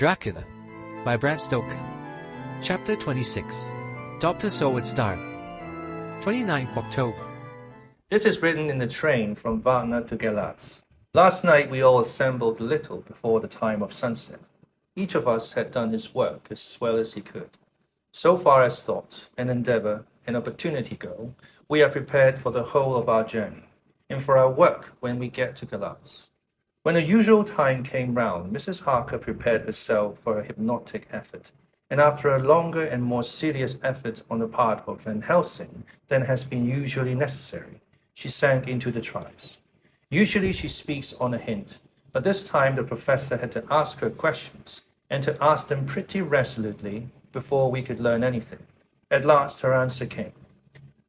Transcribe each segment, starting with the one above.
Dracula by Bram Stoker. Chapter 26. Dr. Seward's Diary. 29th October. This is written in the train from Varna to Galatz. Last night we all assembled a little before the time of sunset. Each of us had done his work as well as he could. So far as thought, and endeavor, and opportunity go, we are prepared for the whole of our journey, and for our work when we get to Galatz. When the usual time came round, Mrs. Harker prepared herself for a hypnotic effort, and after a longer and more serious effort on the part of Van Helsing than has been usually necessary, she sank into the trance. Usually she speaks on a hint, but this time the professor had to ask her questions, and to ask them pretty resolutely before we could learn anything. At last her answer came.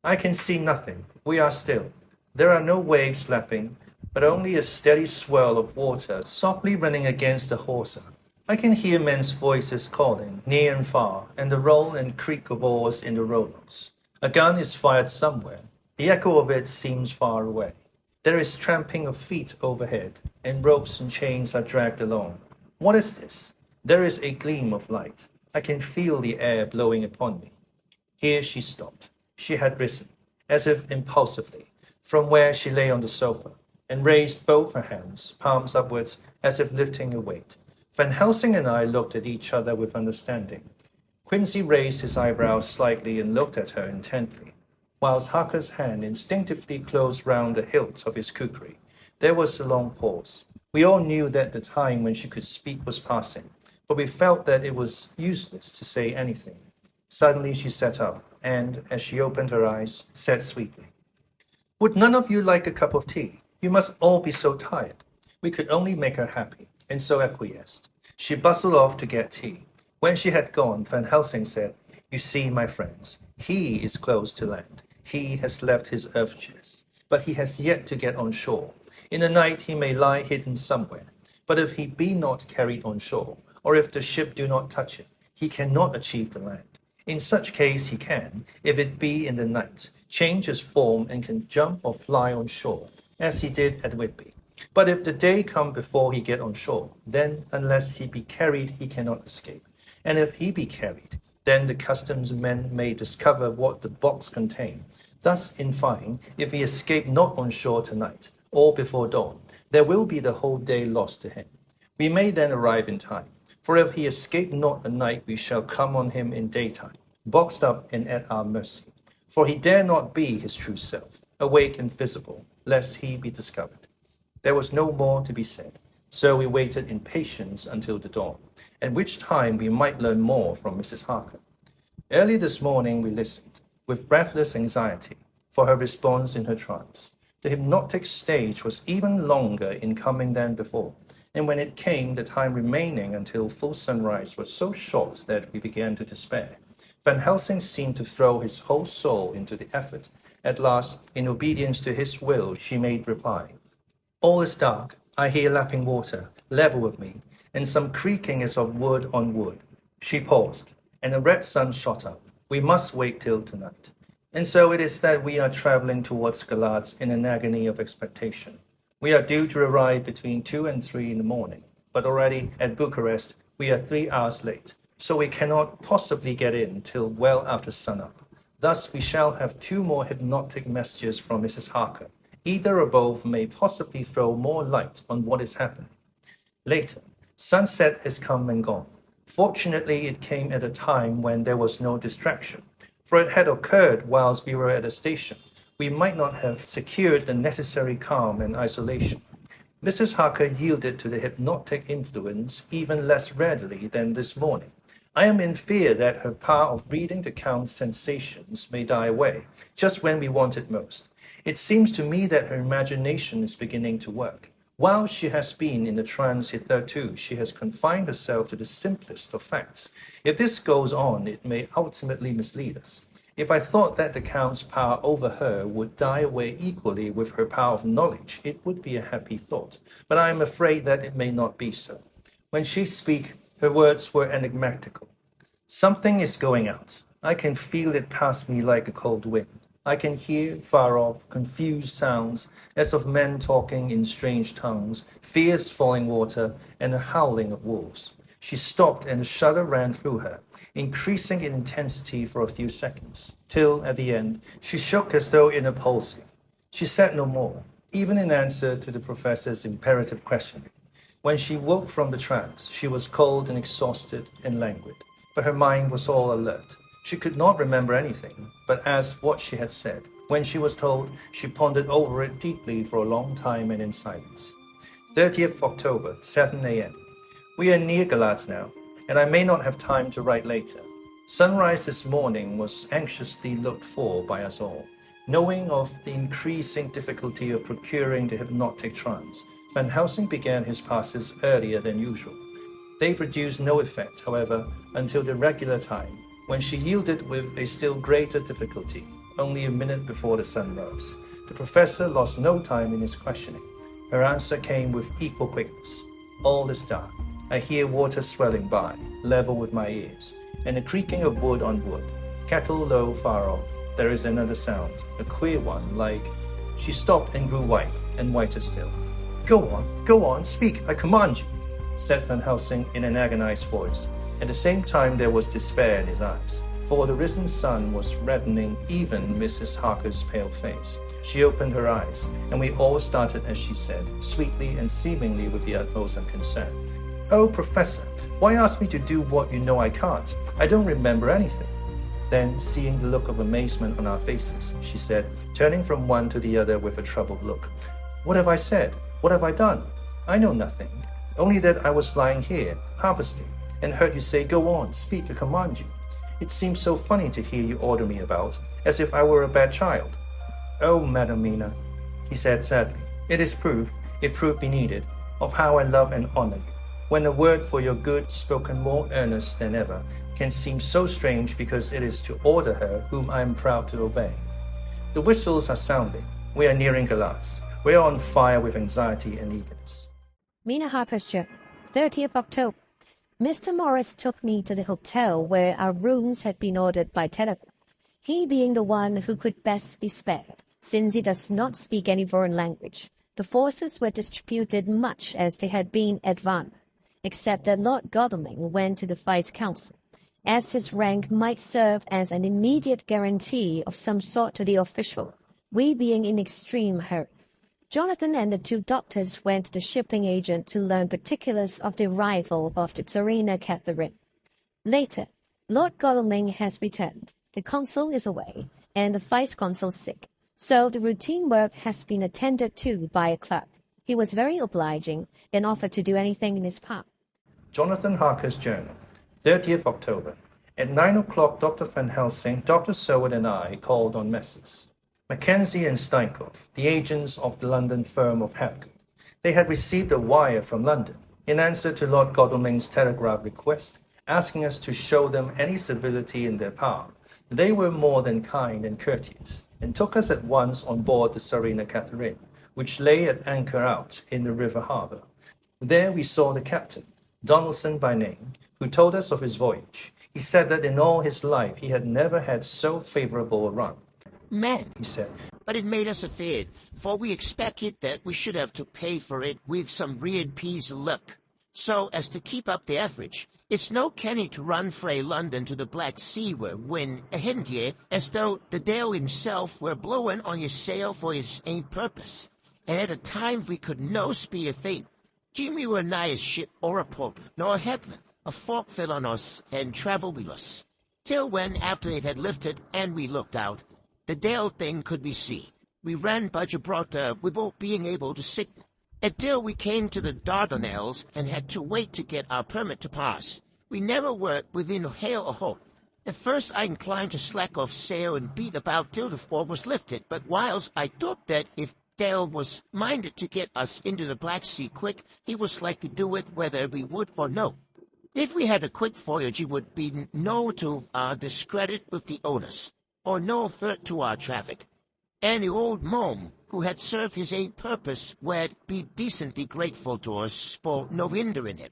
I can see nothing. We are still. There are no waves lapping, but only a steady swirl of water softly running against the hawser. I can hear men's voices calling, near and far, and the roll and creak of oars in the rowlocks. A gun is fired somewhere. The echo of it seems far away. There is tramping of feet overhead, and ropes and chains are dragged along. What is this? There is a gleam of light. I can feel the air blowing upon me. Here she stopped. She had risen, as if impulsively, from where she lay on the sofa, and raised both her hands, palms upwards, as if lifting a weight. Van Helsing and I looked at each other with understanding. Quincy raised his eyebrows slightly and looked at her intently, whilst Harker's hand instinctively closed round the hilt of his kukri. There was a long pause. We all knew that the time when she could speak was passing, but we felt that it was useless to say anything. Suddenly she sat up, and, as she opened her eyes, said sweetly, Would none of you like a cup of tea? You must all be so tired. We could only make her happy, and so acquiesced. She bustled off to get tea. When she had gone, Van Helsing said, You see, my friends, he is close to land. He has left his earth chest, but he has yet to get on shore. In the night he may lie hidden somewhere, but if he be not carried on shore, or if the ship do not touch him, he cannot achieve the land. In such case he can, if it be in the night, change his form and can jump or fly on shore, as he did at Whitby. But if the day come before he get on shore, then unless he be carried he cannot escape. And if he be carried, then the customs men may discover what the box contain. Thus, in fine, if he escape not on shore tonight, or before dawn, there will be the whole day lost to him. We may then arrive in time, for if he escape not at night, we shall come on him in daytime, boxed up and at our mercy. For he dare not be his true self, awake and visible, lest he be discovered. There was no more to be said, so we waited in patience until the dawn, at which time we might learn more from Mrs. Harker. Early this morning we listened, with breathless anxiety, for her response in her trance. The hypnotic stage was even longer in coming than before, and when it came, the time remaining until full sunrise was so short that we began to despair. Van Helsing seemed to throw his whole soul into the effort. At last, in obedience to his will, she made reply. All is dark. I hear lapping water, level with me, and some creaking as of wood on wood. She paused, and a red sun shot up. We must wait till tonight. And so it is that we are travelling towards Galatz in an agony of expectation. We are due to arrive between 2 and 3 in the morning, but already at Bucharest we are 3 hours late, so we cannot possibly get in till well after sunup. Thus we shall have 2 more hypnotic messages from Mrs. Harker. Either or both may possibly throw more light on what is happening. Later, sunset has come and gone. Fortunately, it came at a time when there was no distraction, for it had occurred whilst we were at a station. We might not have secured the necessary calm and isolation. Mrs. Harker yielded to the hypnotic influence even less readily than this morning. I am in fear that her power of reading the Count's sensations may die away, just when we want it most. It seems to me that her imagination is beginning to work. While she has been in the trance hitherto, she has confined herself to the simplest of facts. If this goes on, it may ultimately mislead us. If I thought that the Count's power over her would die away equally with her power of knowledge, it would be a happy thought, but I am afraid that it may not be so. When she speaks, her words were enigmatical. Something is going out. I can feel it pass me like a cold wind. I can hear, far off, confused sounds, as of men talking in strange tongues, fierce falling water, and a howling of wolves. She stopped and a shudder ran through her, increasing in intensity for a few seconds, till, at the end, she shook as though in a palsy. She said no more, even in answer to the professor's imperative questioning. When she woke from the trance, she was cold and exhausted and languid, but her mind was all alert. She could not remember anything, but as what she had said. When she was told, she pondered over it deeply for a long time and in silence. 30th October, 7 a.m. We are near Galatz now, and I may not have time to write later. Sunrise this morning was anxiously looked for by us all. Knowing of the increasing difficulty of procuring the hypnotic trance, Van Helsing began his passes earlier than usual. They produced no effect, however, until the regular time, when she yielded with a still greater difficulty, only a minute before the sun rose. The professor lost no time in his questioning. Her answer came with equal quickness. All is dark. I hear water swelling by, level with my ears, and the creaking of wood on wood. Kettle low far off. There is another sound, a queer one, like... She stopped and grew white, and whiter still. Go on, speak, I command you, said Van Helsing in an agonized voice. At the same time there was despair in his eyes, for the risen sun was reddening even Mrs. Harker's pale face. She opened her eyes, and we all started as she said, sweetly and seemingly with the utmost unconcern. Oh, Professor, why ask me to do what you know I can't? I don't remember anything. Then, seeing the look of amazement on our faces, she said, turning from one to the other with a troubled look, What have I said? What have I done? I know nothing. Only that I was lying here, harvesting, and heard you say, Go on, speak, I command you. It seems so funny to hear you order me about, as if I were a bad child. Oh, Madam Mina, he said sadly, it is proof, if proof be needed, of how I love and honor you. When a word for your good, spoken more earnest than ever, can seem so strange because it is to order her whom I am proud to obey. The whistles are sounding. We are nearing Galatz. We are on fire with anxiety and eagerness. Mina Harker's journal, 30th October. Mr. Morris took me to the hotel where our rooms had been ordered by telegraph, he being the one who could best be spared, since he does not speak any foreign language. The forces were distributed much as they had been at Vannes, except that Lord Godalming went to the Vice Council, as his rank might serve as an immediate guarantee of some sort to the official, we being in extreme hurry. Jonathan and the two doctors went to the shipping agent to learn particulars of the arrival of the Tsarina Catherine. Later, Lord Godalming has returned, the consul is away, and the vice-consul sick, so the routine work has been attended to by a clerk. He was very obliging and offered to do anything in his power. Jonathan Harker's journal, 30th October. At 9 o'clock, Dr. Van Helsing, Dr. Seward and I called on Messrs. Mackenzie and Steinkopf, the agents of the London firm of Harker. They had received a wire from London in answer to Lord Godalming's telegraph request, asking us to show them any civility in their power. They were more than kind and courteous, and took us at once on board the Tsarina Catherine, which lay at anchor out in the river harbour. There we saw the captain, Donaldson by name, who told us of his voyage. He said that in all his life he had never had so favourable a run. Man, He said, but it made us afeard, for we expected that we should have to pay for it with some weird piece of luck. So as to keep up the average, it's no kenny to run frae London to the Black Sea where when ahead ye, as though the Dale himself were blowing on your sail for his ain purpose. And at a time we could no speak a thing. Jimmy were nigh a ship or a port, nor a headland. A fork fell on us and travelled with us. Till when, after it had lifted and we looked out, the Dale thing could be seen. We ran by Gibraltar without being able to signal. At Dale we came to the Dardanelles and had to wait to get our permit to pass. We never were within hail of hope. At first I inclined to slack off sail and beat about till the fog was lifted, but whilst I thought that if Dale was minded to get us into the Black Sea quick, he was like to do it whether we would or no. If we had a quick voyage, it would be no to our discredit with the owners, or no hurt to our traffic. And the old mome, who had served his ain purpose, would be decently grateful to us for no hindering him.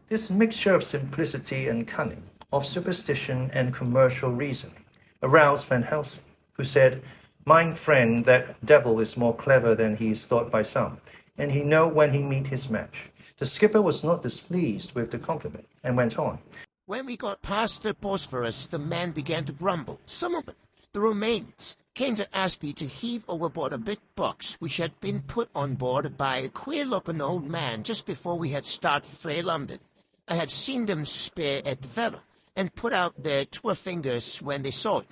This mixture of simplicity and cunning, of superstition and commercial reasoning, aroused Van Helsing, who said, "Mine friend, that devil is more clever than he is thought by some, and he know when he meet his match. The skipper was not displeased with the compliment and went on. When we got past the Bosphorus, the men began to grumble. Some of them, the Romanians, came to ask me to heave overboard a big box which had been put on board by a queer-looking old man just before we had started for London. I had seen them spear at the fellow and put out their 2 fingers when they saw it,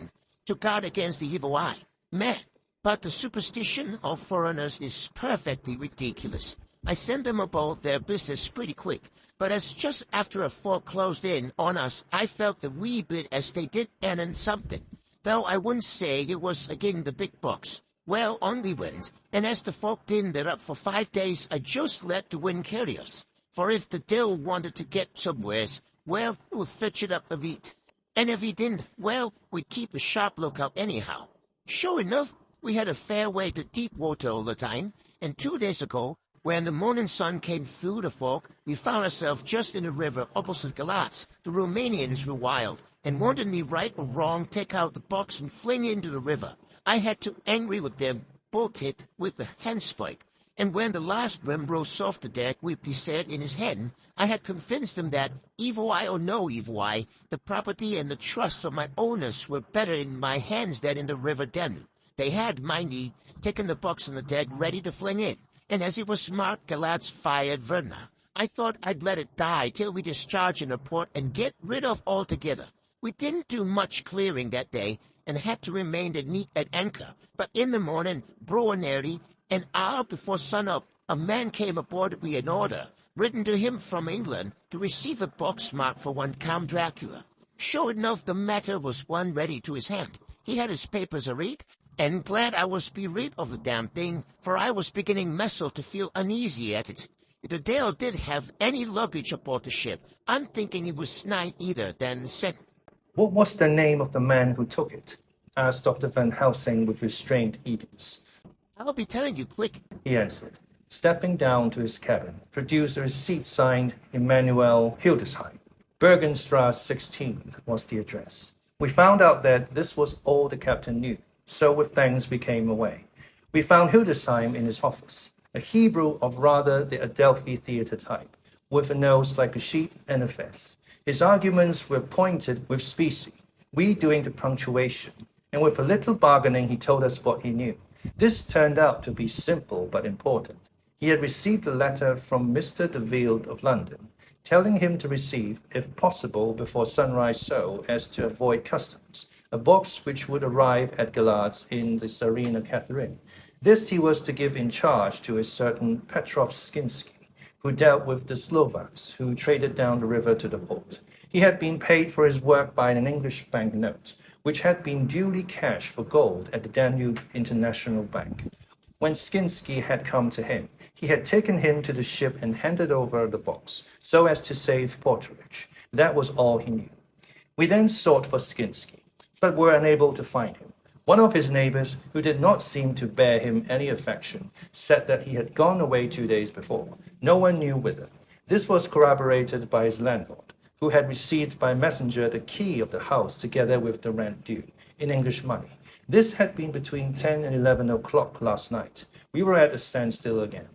to guard against the evil eye. Man, but the superstition of foreigners is perfectly ridiculous. I sent them about their business pretty quick, but as just after a fog closed in on us, I felt a wee bit as they did and something, though I wouldn't say it was again the big box. Well, on we went, and as the fog thinned it up for 5 days, I just let the wind carry us. For if the devil wanted to get somewheres, well, it would fetch it up a bit. And if he didn't, well, we'd keep a sharp lookout anyhow. Sure enough, we had a fair way to deep water all the time, and 2 days ago, when the morning sun came through the fog, we found ourselves just in the river opposite Galatz. The Romanians were wild, and wanted me right or wrong take out the box and fling it into the river. I had to angry with them, bolt it with the handspike. And when the last rim rose off the deck with he said in his head, I had convinced him that, evil eye or no evil eye, the property and the trust of my owners were better in my hands than in the river Danube. They had, mind ye, taken the box on the deck ready to fling in, and as it was marked Galatz fired Verna, I thought I'd let it die till we discharge in the port and get rid of altogether. We didn't do much clearing that day, and had to remain at anchor, but in the morning, Broaneri, an hour before sunup, a man came aboard with an order, written to him from England, to receive a box marked for one Count Dracula. Sure enough, the matter was one ready to his hand. He had his papers a read, and glad I was be rid of the damn thing, for I was beginning meso to feel uneasy at it. The Dale did have any luggage aboard the ship. I'm thinking it was none either than sent. What was the name of the man who took it? Asked Dr. Van Helsing with restrained eagerness. I'll be telling you quick, He answered, stepping down to his cabin, produced a receipt signed Emanuel Hildesheim. Bergenstrasse 16 was the address. We found out that this was all the captain knew, so with thanks we came away. We found Hildesheim in his office, a Hebrew of rather the Adelphi theatre type, with a nose like a sheep and a fez. His arguments were pointed with specie, we doing the punctuation, and with a little bargaining he told us what he knew. This turned out to be simple but important. He had received a letter from Mr. de Ville of London, telling him to receive, if possible before sunrise so as to avoid customs, a box which would arrive at Galatz in the Tsarina Catherine. This he was to give in charge to a certain Petrov Skinsky, who dealt with the Slovaks, who traded down the river to the port. He had been paid for his work by an English banknote, which had been duly cashed for gold at the Danube International Bank. When Skinsky had come to him, he had taken him to the ship and handed over the box, so as to save porterage. That was all he knew. We then sought for Skinsky, but were unable to find him. One of his neighbors, who did not seem to bear him any affection, said that he had gone away 2 days before. No one knew whither. This was corroborated by his landlord, who had received by messenger the key of the house together with the rent due, in English money. This had been between 10 and 11 o'clock last night. We were at a standstill again.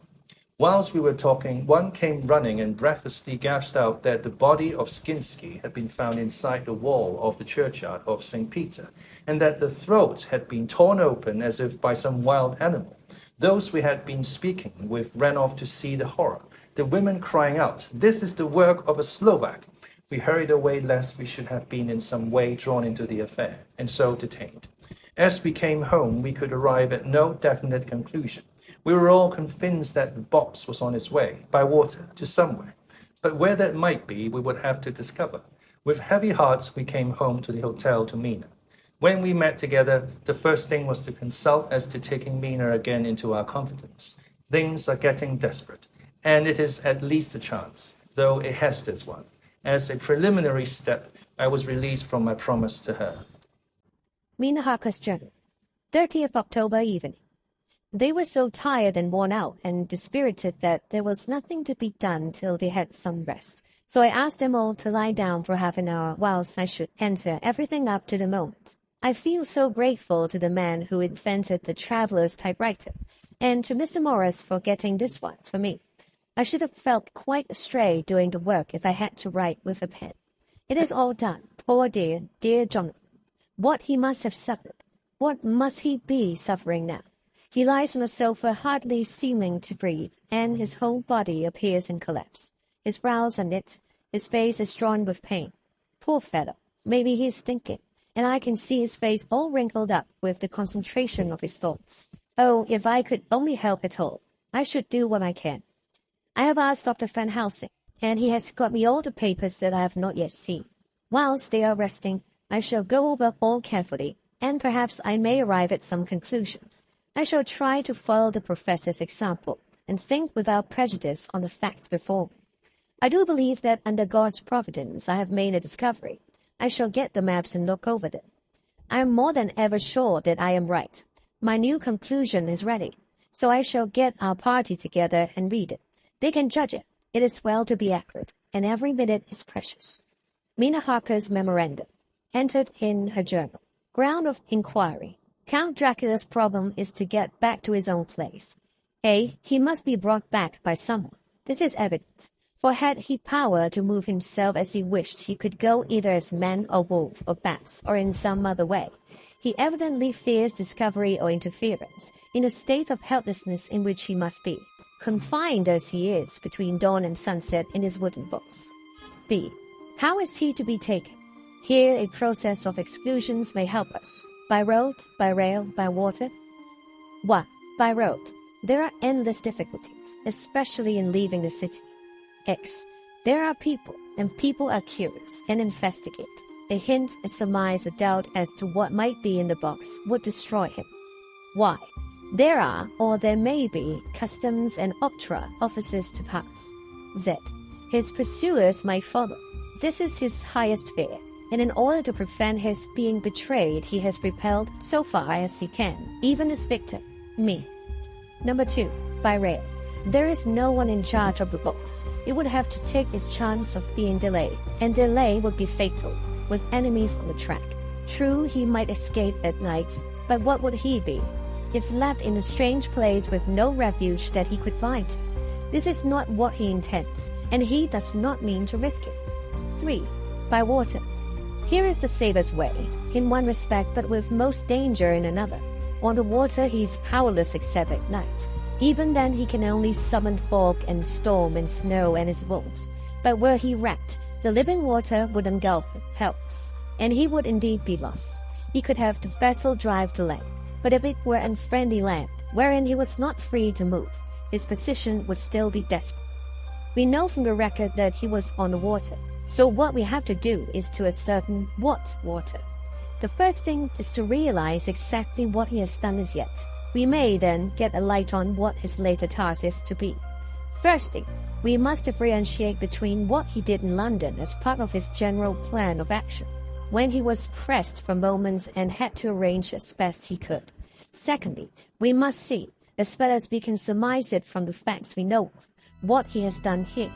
Whilst we were talking, one came running and breathlessly gasped out that the body of Skinsky had been found inside the wall of the churchyard of St. Peter, and that the throat had been torn open as if by some wild animal. Those we had been speaking with ran off to see the horror, the women crying out, "This is the work of a Slovak." We hurried away lest we should have been in some way drawn into the affair, and so detained. As we came home, we could arrive at no definite conclusion. We were all convinced that the box was on its way, by water, to somewhere. But where that might be, we would have to discover. With heavy hearts, we came home to the hotel to Mina. When we met together, the first thing was to consult as to taking Mina again into our confidence. Things are getting desperate, and it is at least a chance, though a hazardous one. As a preliminary step, I was released from my promise to her. Mina Harker's journal. 30th October evening. They were so tired and worn out and dispirited that there was nothing to be done till they had some rest. So I asked them all to lie down for half an hour whilst I should enter everything up to the moment. I feel so grateful to the man who invented the traveler's typewriter, and to Mr. Morris for getting this one for me. I should have felt quite astray doing the work if I had to write with a pen. It is all done. Poor dear, dear Jonathan. What he must have suffered. What must he be suffering now? He lies on the sofa, hardly seeming to breathe, and his whole body appears in collapse. His brows are knit. His face is drawn with pain. Poor fellow. Maybe he is thinking, and I can see his face all wrinkled up with the concentration of his thoughts. Oh, if I could only help at all, I should do what I can. I have asked Dr. Van Helsing, and he has got me all the papers that I have not yet seen. Whilst they are resting, I shall go over all carefully, and perhaps I may arrive at some conclusion. I shall try to follow the professor's example, and think without prejudice on the facts before me. I do believe that under God's providence I have made a discovery. I shall get the maps and look over them. I am more than ever sure that I am right. My new conclusion is ready, so I shall get our party together and read it. They can judge it. It is well to be accurate, and every minute is precious. Mina Harker's memorandum, entered in her journal. Ground of inquiry. Count Dracula's problem is to get back to his own place. A. He must be brought back by someone. This is evident, for had he power to move himself as he wished, he could go either as man or wolf or bats or in some other way. He evidently fears discovery or interference, in a state of helplessness in which he must be, confined as he is between dawn and sunset in his wooden box. B. How is he to be taken? Here a process of exclusions may help us. By road, by rail, by water? 1. By road. There are endless difficulties, especially in leaving the city. X. There are people, and people are curious and investigate. A hint, a surmise, a doubt as to what might be in the box would destroy him. Y. There are, or there may be, customs and octroi officers to pass. Z. His pursuers might follow. This is his highest fear, and in order to prevent his being betrayed, he has repelled, so far as he can, even his victim, me. Number 2. By rail. There is no one in charge of the box. It would have to take its chance of being delayed, and delay would be fatal, with enemies on the track. True, he might escape at night, but what would he be if left in a strange place with no refuge that he could find? This is not what he intends, and he does not mean to risk it. 3. By water. Here is the safest way, in one respect, but with most danger in another. On the water he is powerless except at night. Even then he can only summon fog and storm and snow and his wolves. But were he wrecked, the living water would engulf him, helpless, and he would indeed be lost. He could have the vessel drive to land, but if it were unfriendly land, wherein he was not free to move, his position would still be desperate. We know from the record that he was on the water, so what we have to do is to ascertain what water. The first thing is to realize exactly what he has done as yet. We may then get a light on what his later task is to be. Firstly, we must differentiate between what he did in London as part of his general plan of action, when he was pressed for moments and had to arrange as best he could. Secondly, we must see, as well as we can surmise it from the facts we know of, what he has done here.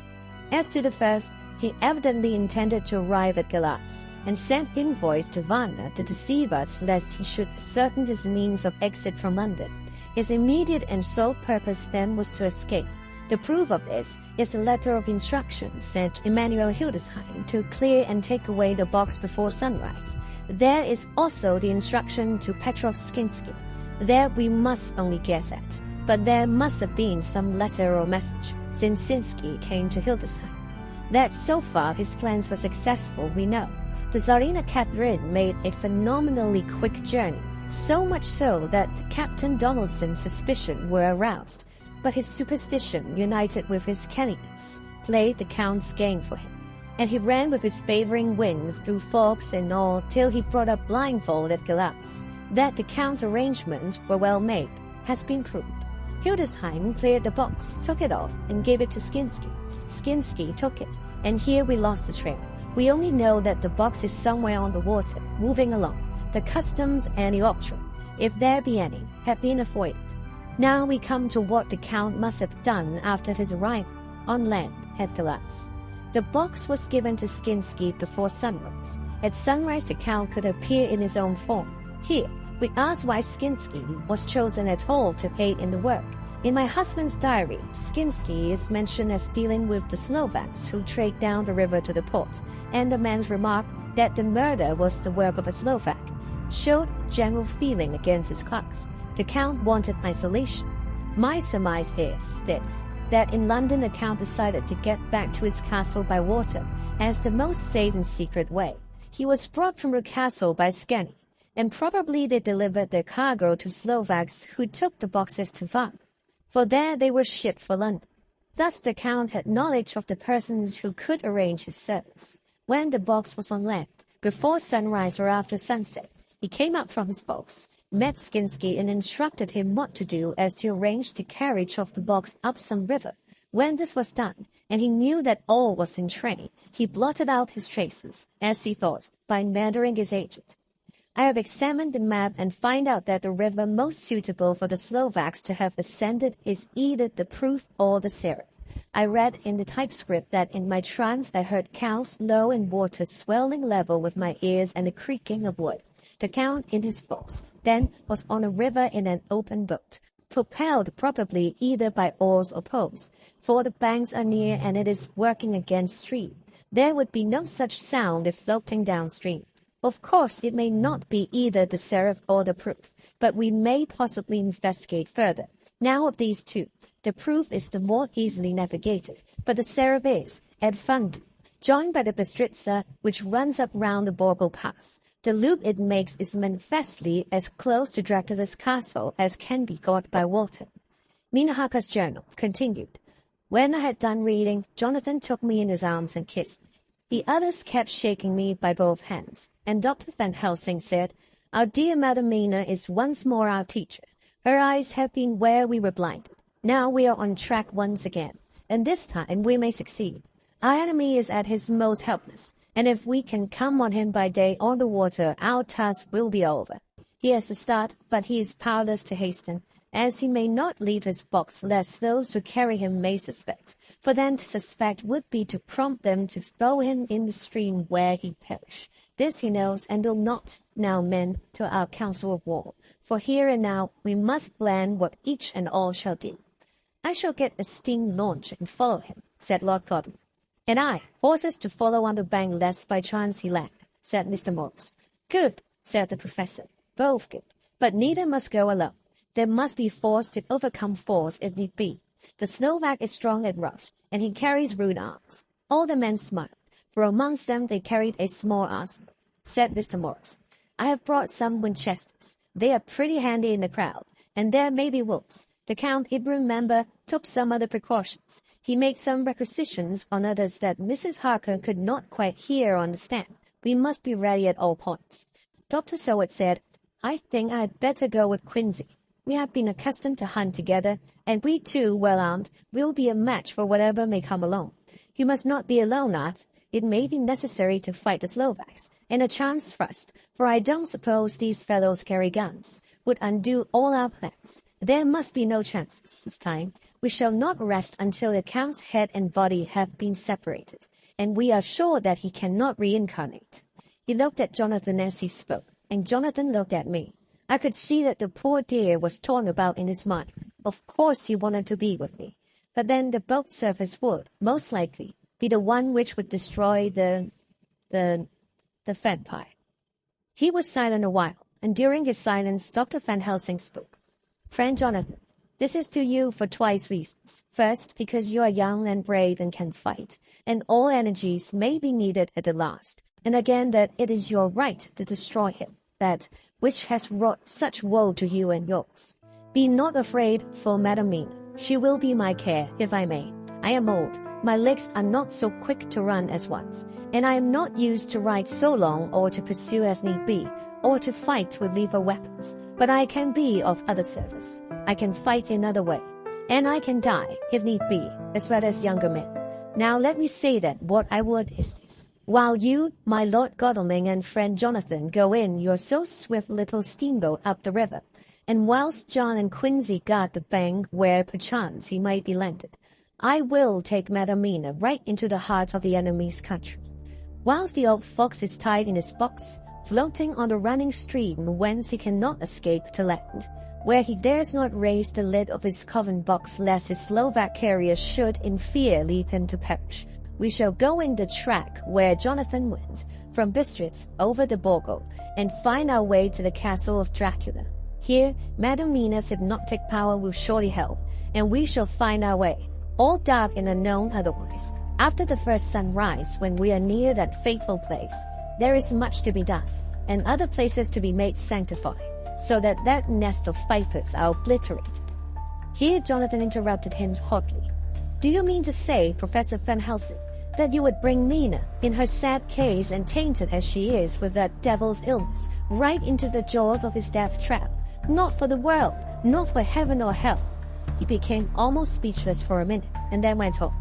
As to the first, he evidently intended to arrive at Galatz, and sent envoys to Varna to deceive us lest he should ascertain his means of exit from London. His immediate and sole purpose then was to escape. The proof of this is the letter of instructions sent to Emanuel Hildesheim to clear and take away the box before sunrise. There is also the instruction to Petrov Skinsky. There we must only guess at, but there must have been some letter or message, since Skinsky came to Hildesheim. That so far his plans were successful we know. The Tsarina Catherine made a phenomenally quick journey, so much so that Captain Donaldson's suspicion were aroused, but his superstition, united with his canniness, played the Count's game for him, and he ran with his favoring winds through fogs and all till he brought up blindfold at Galatz. That the Count's arrangements were well made has been proved. Hildesheim cleared the box, took it off, and gave it to Skinsky. Skinsky took it, and here we lost the trail. We only know that the box is somewhere on the water, moving along. The customs and the octroi, if there be any, have been avoided. Now we come to what the Count must have done after his arrival on land at Galatz. The box was given to Skinsky before sunrise. At sunrise the Count could appear in his own form. Here, we ask why Skinsky was chosen at all to aid in the work. In my husband's diary, Skinsky is mentioned as dealing with the Slovaks who trade down the river to the port, and the man's remark that the murder was the work of a Slovak showed general feeling against his class. The Count wanted isolation. My surmise is this, that in London the Count decided to get back to his castle by water as the most safe and secret way. He was brought from the castle by Skenny, and probably they delivered their cargo to Slovaks who took the boxes to Varna, for there they were shipped for London. Thus the Count had knowledge of the persons who could arrange his service. When the box was on land, before sunrise or after sunset, he came up from his box, met Skinsky and instructed him what to do as to arrange the carriage of the box up some river. When this was done, and he knew that all was in train, he blotted out his traces, as he thought, by murdering his agent. I have examined the map and find out that the river most suitable for the Slovaks to have ascended is either the Pruth or the Seraph. I read in the typescript that in my trance I heard cows low and water swelling level with my ears and the creaking of wood. The Count in his box then was on a river in an open boat, propelled probably either by oars or poles, for the banks are near and it is working against stream. There would be no such sound if floating downstream. Of course, it may not be either the Seraph or the Pruth, but we may possibly investigate further. Now of these two, the Pruth is the more easily navigated, but the Seraph is, at Fund, joined by the Bystritza, which runs up round the Borgo Pass. The loop it makes is manifestly as close to Dracula's castle as can be got by water. Mina Harker's journal continued. When I had done reading, Jonathan took me in his arms and kissed me. The others kept shaking me by both hands, and Dr. Van Helsing said, "Our dear Madam Mina is once more our teacher. Her eyes have been where we were blinded. Now we are on track once again, and this time we may succeed. Our enemy is at his most helpless, and if we can come on him by day on the water, our task will be over. He has to start, but he is powerless to hasten, as he may not leave his box lest those who carry him may suspect. For then to suspect would be to prompt them to throw him in the stream where he perish. This he knows, and will not now mend to our council of war. For here and now we must plan what each and all shall do." "I shall get a steam launch and follow him," said Lord Godalming. "And I, horses to follow on the bank lest by chance he land," said Mr. Morris. "Good," said the professor. "Both good. But neither must go alone. There must be force to overcome force if need be. The Slovak is strong and rough, and he carries rude arms." All the men smiled, for amongst them they carried a small arsenal. Said Mr. Morris, "I have brought some Winchesters. They are pretty handy in the crowd, and there may be wolves." The Count, it remember, took some other precautions. He made some requisitions on others that Mrs. Harker could not quite hear or understand. We must be ready at all points. Dr. Seward said, "I think I had better go with Quincy. We have been accustomed to hunt together, and we two, well armed, will be a match for whatever may come along. You must not be alone, Art. It may be necessary to fight the Slovaks, and a chance thrust, for I don't suppose these fellows carry guns, would undo all our plans. There must be no chances this time. We shall not rest until the Count's head and body have been separated, and we are sure that he cannot reincarnate." He looked at Jonathan as he spoke, and Jonathan looked at me. I could see that the poor dear was torn about in his mind. Of course he wanted to be with me, but then the boat surface would, most likely, be the one which would destroy the vampire. He was silent a while, and during his silence Dr. Van Helsing spoke. "Friend Jonathan, this is to you for twice reasons. First, because you are young and brave and can fight, and all energies may be needed at the last, and again that it is your right to destroy him, that which has wrought such woe to you and yours. Be not afraid for Madam Mina. She will be my care, if I may. I am old, my legs are not so quick to run as once, and I am not used to ride so long or to pursue as need be, or to fight with lethal weapons, but I can be of other service. I can fight in other way, and I can die, if need be, as well as younger men. Now let me say that what I would is this. While you, my Lord Godalming and friend Jonathan, go in your so swift little steamboat up the river, and whilst John and Quincy guard the bank where perchance he might be landed, I will take Madam Mina right into the heart of the enemy's country. Whilst the old fox is tied in his box, floating on the running stream whence he cannot escape to land, where he dares not raise the lid of his coffin box lest his Slovak carrier should in fear leave him to perish. We shall go in the track where Jonathan went, from Bistritz over the Borgo, and find our way to the castle of Dracula. Here, Madame Mina's hypnotic power will surely help, and we shall find our way, all dark and unknown otherwise. After the first sunrise, when we are near that fateful place, there is much to be done, and other places to be made sanctified, so that nest of vipers are obliterated. Here Jonathan interrupted him hotly. Do you mean to say, Professor Van Helsing, that you would bring Mina, in her sad case and tainted as she is with that devil's illness, right into the jaws of his death trap? Not for the world, not for heaven or hell. He became almost speechless for a minute, and then went on.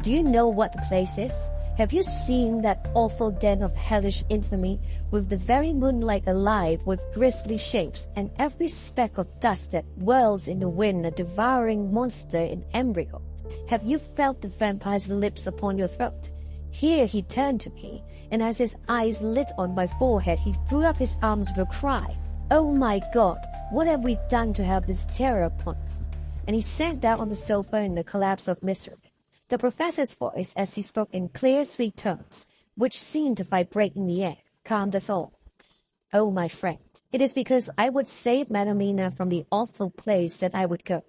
Do you know what the place is? Have you seen that awful den of hellish infamy, with the very moonlight alive with grisly shapes, and every speck of dust that whirls in the wind a devouring monster in embryo? Have you felt the vampire's lips upon your throat? Here he turned to me, and as his eyes lit on my forehead, he threw up his arms with a cry. Oh my God, what have we done to have this terror upon us? And he sank down on the sofa in a collapse of misery. The professor's voice, as he spoke in clear, sweet tones, which seemed to vibrate in the air, calmed us all. Oh, my friend, it is because I would save Madame Mina from the awful place that I would go.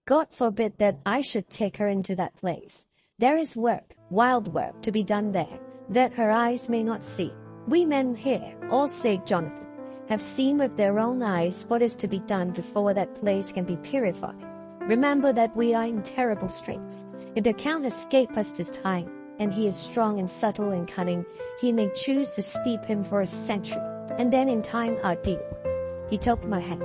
God forbid that I should take her into that place. There is work, wild work, to be done there, that her eyes may not see. We men here, all save Jonathan, have seen with their own eyes what is to be done before that place can be purified. Remember that we are in terrible straits. If the Count escape us this time, and he is strong and subtle and cunning, he may choose to steep him for a century, and then in time our dear, he took my hand,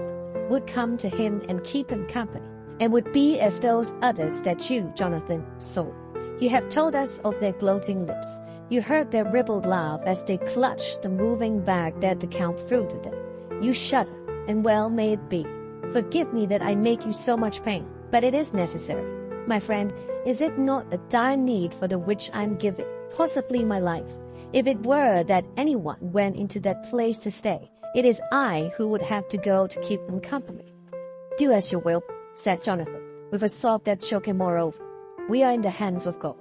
would come to him and keep him company, and would be as those others that you, Jonathan, saw. You have told us of their gloating lips. You heard their ribald laugh as they clutched the moving bag that the Count threw to them. You shudder, and well may it be. Forgive me that I make you so much pain, but it is necessary. My friend, is it not a dire need for the which I am giving, possibly my life? If it were that anyone went into that place to stay, it is I who would have to go to keep them company. Do as you will, said Jonathan, with a sob that shook him moreover. We are in the hands of God.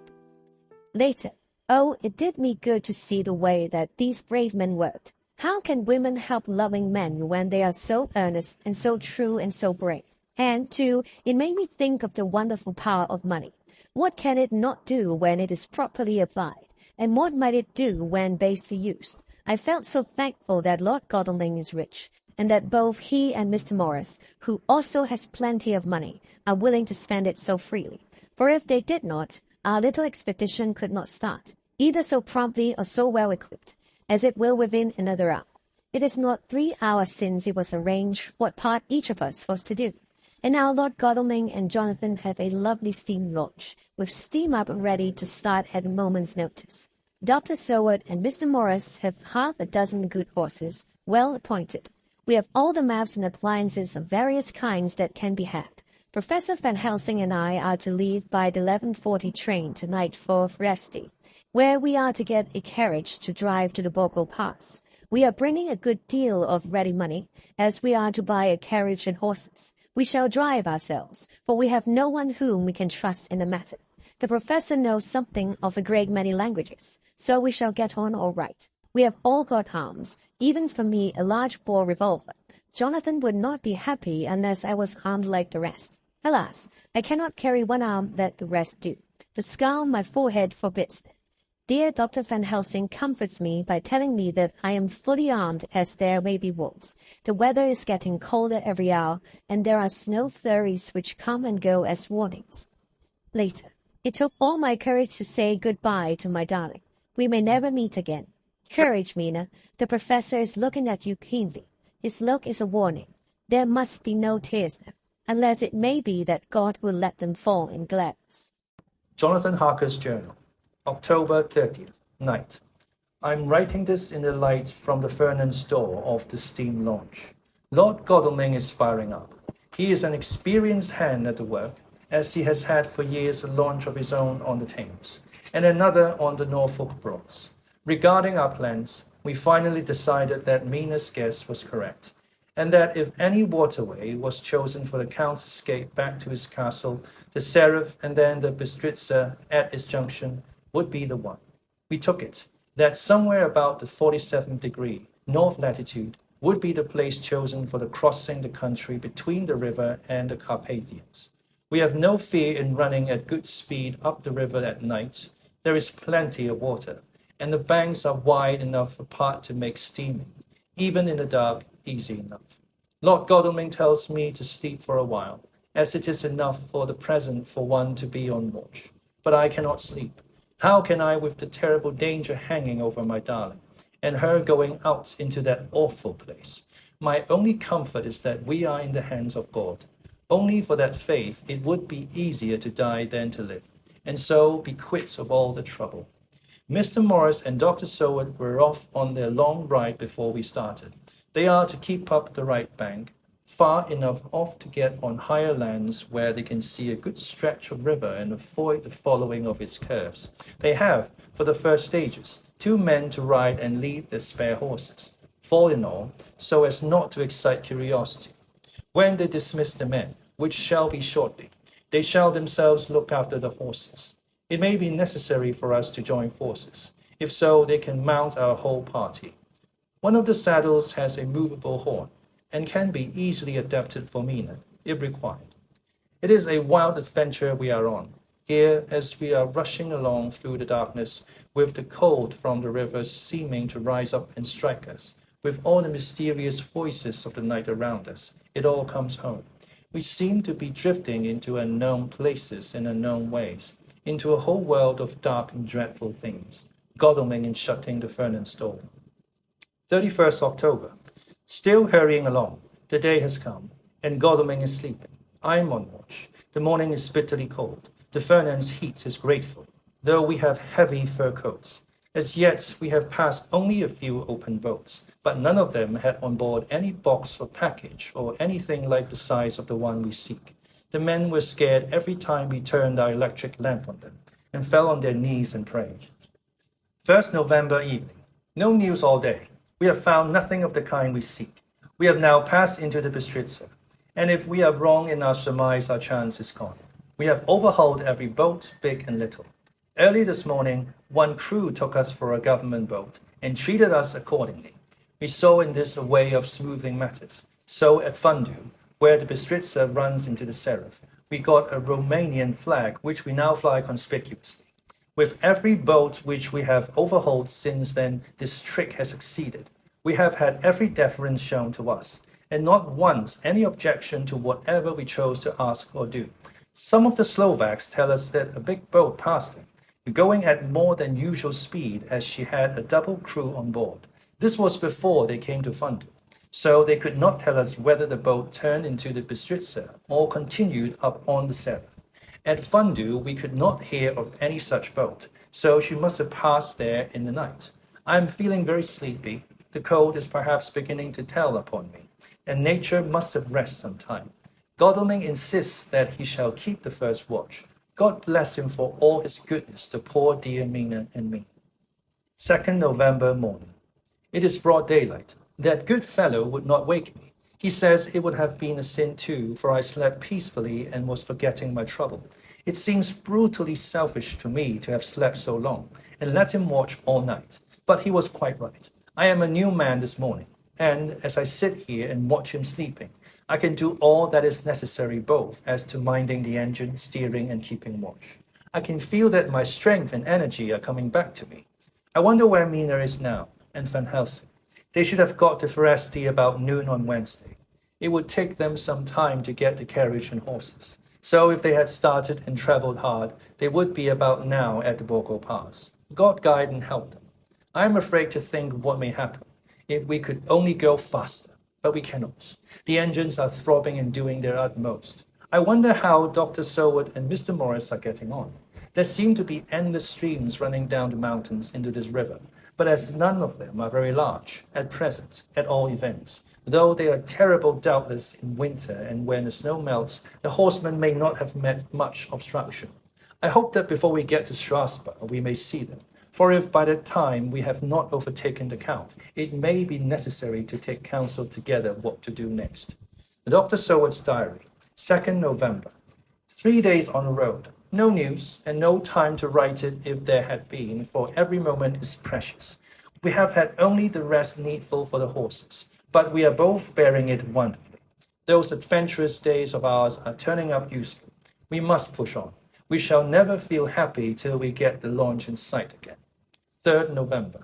Later, oh, it did me good to see the way that these brave men worked. How can women help loving men when they are so earnest and so true and so brave? And, too, it made me think of the wonderful power of money. What can it not do when it is properly applied? And what might it do when basely used? I felt so thankful that Lord Godalming is rich, and that both he and Mr. Morris, who also has plenty of money, are willing to spend it so freely. For if they did not, our little expedition could not start, either so promptly or so well equipped, as it will within another hour. It is not 3 hours since it was arranged what part each of us was to do. And now Lord Godalming and Jonathan have a lovely steam launch, with steam up ready to start at a moment's notice. Dr. Seward and Mr. Morris have half a dozen good horses, well appointed. We have all the maps and appliances of various kinds that can be had. Professor Van Helsing and I are to leave by the 11:40 train tonight for Vresti, where we are to get a carriage to drive to the Borgo Pass. We are bringing a good deal of ready money, as we are to buy a carriage and horses. We shall drive ourselves, for we have no one whom we can trust in the matter. The professor knows something of a great many languages, so we shall get on all right. We have all got arms, even for me a large-bore revolver. Jonathan would not be happy unless I was armed like the rest. Alas, I cannot carry one arm that the rest do. The scar on my forehead forbids it. Dear Dr. Van Helsing comforts me by telling me that I am fully armed as there may be wolves. The weather is getting colder every hour, and there are snow flurries which come and go as warnings. Later, it took all my courage to say goodbye to my darling. We may never meet again. Courage, Mina. The professor is looking at you keenly. His look is a warning. There must be no tears now, unless it may be that God will let them fall in gladness. Jonathan Harker's Journal, October 30th, night. I'm writing this in the light from the Fernand's door of the steam launch. Lord Godalming is firing up. He is an experienced hand at the work, as he has had for years a launch of his own on the Thames, and another on the Norfolk Broads. Regarding our plans, we finally decided that Mina's guess was correct, and that if any waterway was chosen for the Count's escape back to his castle, the Seraph and then the Bistritza at its junction would be the one. We took it, that somewhere about the 47th degree, north latitude, would be the place chosen for the crossing the country between the river and the Carpathians. We have no fear in running at good speed up the river at night. There is plenty of water, and the banks are wide enough apart to make steaming, even in the dark, easy enough. Lord Godalming tells me to sleep for a while, as it is enough for the present for one to be on watch. But I cannot sleep. How can I, with the terrible danger hanging over my darling, and her going out into that awful place? My only comfort is that we are in the hands of God. Only for that faith it would be easier to die than to live, and so be quit of all the trouble. Mr. Morris and Dr. Seward were off on their long ride before we started. They are to keep up the right bank, far enough off to get on higher lands where they can see a good stretch of river and avoid the following of its curves. They have, for the first stages, 2 men to ride and lead their spare horses, fall in all, so as not to excite curiosity. When they dismiss the men, which shall be shortly, they shall themselves look after the horses. It may be necessary for us to join forces. If so, they can mount our whole party. One of the saddles has a movable horn, and can be easily adapted for Mina, if required. It is a wild adventure we are on, here as we are rushing along through the darkness, with the cold from the river seeming to rise up and strike us, with all the mysterious voices of the night around us. It all comes home. We seem to be drifting into unknown places in unknown ways, into a whole world of dark and dreadful things, Godalming and shutting the Fernand's door. 31st October. Still hurrying along. The day has come, and Godalming is sleeping. I am on watch. The morning is bitterly cold. The Fernand's heat is grateful, though we have heavy fur coats. As yet, we have passed only a few open boats, but none of them had on board any box or package or anything like the size of the one we seek. The men were scared every time we turned our electric lamp on them, and fell on their knees and prayed. 1st November evening. No news all day. We have found nothing of the kind we seek. We have now passed into the Bistritza, and if we are wrong in our surmise, our chance is gone. We have overhauled every boat, big and little. Early this morning, one crew took us for a government boat, and treated us accordingly. We saw in this a way of smoothing matters. So at Fundu, where the Bistritza runs into the Seraph, we got a Romanian flag, which we now fly conspicuously. With every boat which we have overhauled since then, this trick has succeeded. We have had every deference shown to us, and not once any objection to whatever we chose to ask or do. Some of the Slovaks tell us that a big boat passed them, going at more than usual speed, as she had a double crew on board. This was before they came to Fundu, so they could not tell us whether the boat turned into the Bistritza or continued up on the Seraph. At Fundu, we could not hear of any such boat, so she must have passed there in the night. I am feeling very sleepy. The cold is perhaps beginning to tell upon me, and nature must have rest some time. Godalming insists that he shall keep the first watch. God bless him for all his goodness to poor dear Mina and me. 2nd November morning. It is broad daylight. That good fellow would not wake me. He says it would have been a sin too, for I slept peacefully and was forgetting my trouble. It seems brutally selfish to me to have slept so long, and let him watch all night. But he was quite right. I am a new man this morning, and as I sit here and watch him sleeping, I can do all that is necessary both as to minding the engine, steering, and keeping watch. I can feel that my strength and energy are coming back to me. I wonder where Mina is now, and Van Helsing. They should have got to Foresti about noon on Wednesday. It would take them some time to get the carriage and horses. So if they had started and travelled hard, they would be about now at the Borgo Pass. God guide and help them. I am afraid to think of what may happen if we could only go faster, but we cannot. The engines are throbbing and doing their utmost. I wonder how Dr. Seward and Mr. Morris are getting on. There seem to be endless streams running down the mountains into this river, but as none of them are very large, at present, at all events, though they are terrible doubtless in winter, and when the snow melts, the horsemen may not have met much obstruction. I hope that before we get to Strasbourg, we may see them, For if by that time we have not overtaken the Count, it may be necessary to take counsel together what to do next. Dr. Seward's Diary, 2nd November. 3 days on the road. No news, and no time to write it if there had been, for every moment is precious. We have had only the rest needful for the horses, but we are both bearing it wonderfully. Those adventurous days of ours are turning up useful. We must push on. We shall never feel happy till we get the launch in sight again. 3rd November.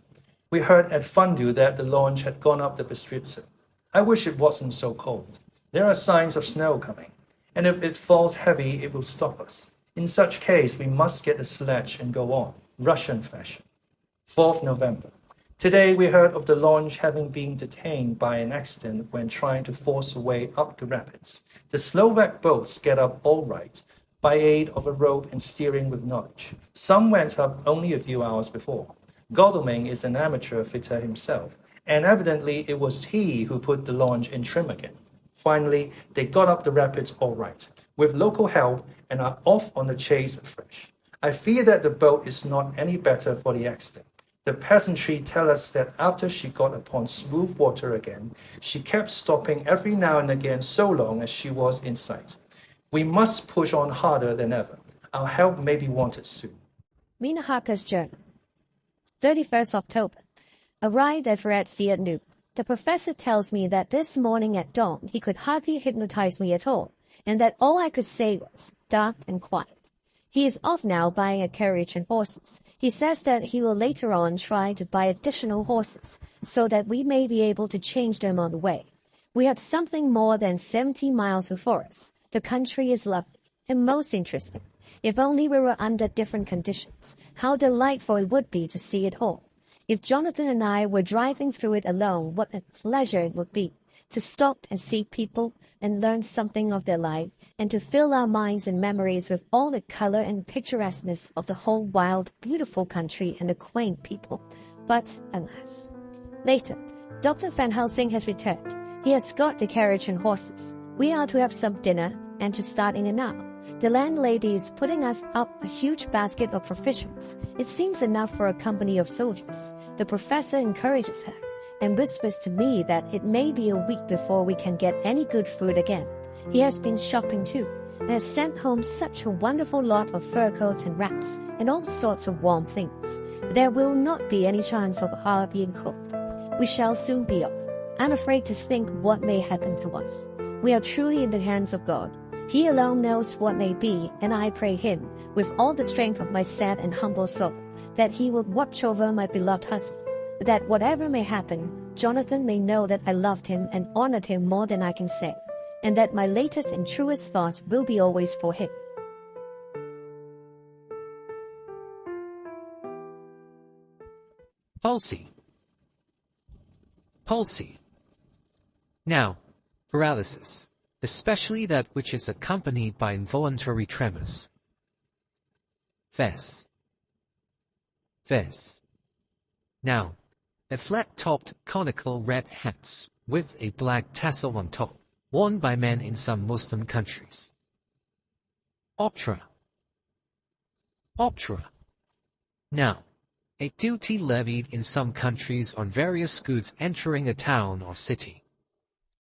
We heard at Fundu that the launch had gone up the Bistritza. I wish it wasn't so cold. There are signs of snow coming, and if it falls heavy, it will stop us. In such case, we must get a sledge and go on, Russian fashion. 4th November. Today we heard of the launch having been detained by an accident when trying to force a way up the rapids. The Slovak boats get up all right, by aid of a rope and steering with knowledge. Some went up only a few hours before. Godalming is an amateur fitter himself, and evidently it was he who put the launch in trim again. Finally, they got up the rapids all right, with local help, and are off on the chase afresh. I fear that the boat is not any better for the accident. The peasantry tell us that after she got upon smooth water again, she kept stopping every now and again so long as she was in sight. We must push on harder than ever. Our help may be wanted soon. Mina Harker's Journal. 31st October. Arrived at Fez N at noon. The professor tells me that this morning at dawn he could hardly hypnotize me at all, and that all I could say was dark and quiet. He is off now buying a carriage and horses. He says that he will later on try to buy additional horses, so that we may be able to change them on the way. We have something more than 70 miles before us. The country is lovely and most interesting. If only we were under different conditions, how delightful it would be to see it all. If Jonathan and I were driving through it alone, what a pleasure it would be to stop and see people and learn something of their life, and to fill our minds and memories with all the color and picturesqueness of the whole wild, beautiful country and the quaint people. But, alas. Later, Dr. Van Helsing has returned. He has got the carriage and horses. We are to have some dinner and to start in an hour. The landlady is putting us up a huge basket of provisions. It seems enough for a company of soldiers. The professor encourages her and whispers to me that it may be a week before we can get any good food again. He has been shopping too, and has sent home such a wonderful lot of fur coats and wraps, and all sorts of warm things. There will not be any chance of our being cold. We shall soon be off. I'm afraid to think what may happen to us. We are truly in the hands of God. He alone knows what may be, and I pray him, with all the strength of my sad and humble soul, that he will watch over my beloved husband, that whatever may happen, Jonathan may know that I loved him and honored him more than I can say, and that my latest and truest thoughts will be always for him. Palsy. Now, paralysis, especially that which is accompanied by involuntary tremors. Fez. Now, a flat-topped conical red hats with a black tassel on top, worn by men in some Muslim countries. Octroi. Now, a duty levied in some countries on various goods entering a town or city.